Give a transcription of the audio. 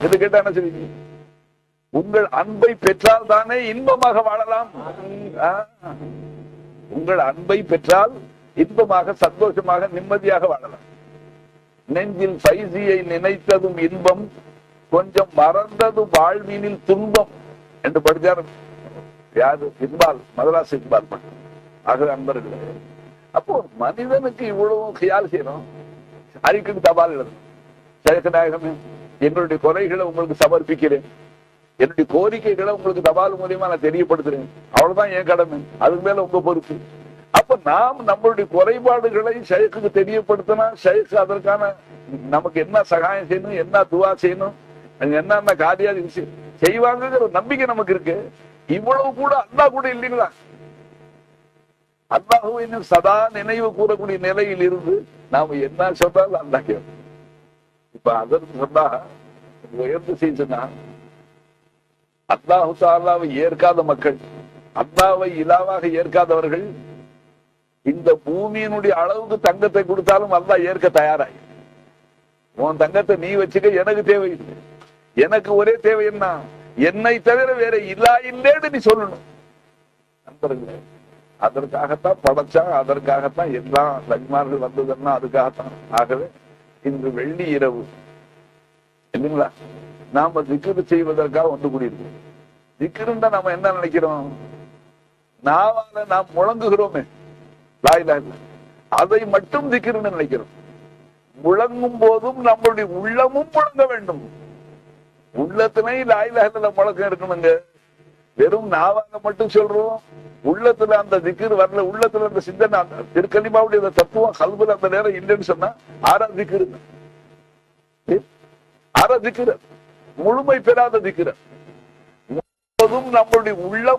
என்று கேட்டா என்ன செய்வீங்க? உங்கள் அன்பை பெற்றால் தானே இன்பமாக வாழலாம். உங்கள் அன்பை பெற்றால் இன்பமாக, சந்தோஷமாக, நிம்மதியாக வாழலாம். நெஞ்சில் பைசியை நினைத்ததும் இன்பம், கொஞ்சம் மறந்தது வாழ்வினில் துன்பம் என்று படித்தார். யாரு? இக்பால், மதராஸ் இக்பால். ஆக அன்பர்களே, அப்போ மனிதனுக்கு இவ்வளவு கியால் செய்யணும். அறிக்கை தபால் எழுதணும். சேகநாயகமே, எங்களுடைய குறைகளை உங்களுக்கு சமர்ப்பிக்கிறேன், என்னுடைய கோரிக்கைகளை உங்களுக்கு தபால் மூலியமா நான் தெரியப்படுத்துறேன், அவ்வளவுதான் என் கடமை, அதுக்கு மேல உங்க பொறுப்பு. அப்ப நாம் நம்மளுடைய குறைபாடுகளை ஷேக்குக்கு தெரியப்படுத்தினா, ஷேக் அதற்கான நமக்கு என்ன சகாயம் செய்யணும், என்ன துவா செய்யணும், என்னென்ன காரியாதி செய்வாங்கிற ஒரு நம்பிக்கை நமக்கு இருக்கு. இவ்வளவு கூட அல்லாஹ் கூட இல்லைங்களா? அல்லாஹ்வை சதா நினைவு கூறக்கூடிய நிலையில் இருந்து நாம என்ன சொன்னாலும் அல்லாஹ் கேட்கும். இப்ப அதற்கு சொன்னா உயர்ந்து செய்யுன்னா, அல்லாஹு தஆலாவை ஏற்காத மக்கள், அல்லாஹ்வை இலாவாக ஏற்காதவர்கள் இந்த பூமியினுடைய அளவுக்கு தங்கத்தை கொடுத்தாலும் அல்லாஹ் ஏற்க தயாராய். உன் தங்கத்தை நீ வச்சுக்க, எனக்கு தேவையில்லை. எனக்கு ஒரே தேவை என்ன? என்னை தவிர வேற இல்லைன்னு நீ சொல்லணும். நண்பர்களே, அதற்காகத்தான் படைச்சா, அதற்காகத்தான் எல்லா லக்மார்கள் வந்ததுன்னா அதுக்காகத்தான். ஆகவே இன்று வெள்ளி இரவு இல்லைங்களா, நாம திக்ரு செய்வதற்காக வந்து கூடியிருக்கோம். திக்ருன்னா நம்ம என்ன நினைக்கிறோம்? நாவால நாம் முழங்குகிறோமே, லா இலாஹ இல்லல்லாஹ், அதை மட்டும் திக்ருன்னு நினைக்கிறோம். முழங்கும் போதும் நம்மளுடைய உள்ளமும் முழங்க வேண்டும். உள்ளத்தினை லா இலாஹ இல்லல்லாஹ் முழக்கம் இருக்கணுங்க. வெறும் நாவாக மட்டும் சொல்றோம், உள்ளத்துல அந்த திக்ர் வரல, உள்ளத்துல அந்த சிந்தனை, அந்த திருக்கலிமாவுடைய அந்த தத்துவம் கல்புல அந்த நேரம் இல்லைன்னு சொன்னா ஆறா திக்ரு, ஆறா திக்ரு, முழுமை பெறாத திக்ரு. நம்மளுடைய உள்ளம்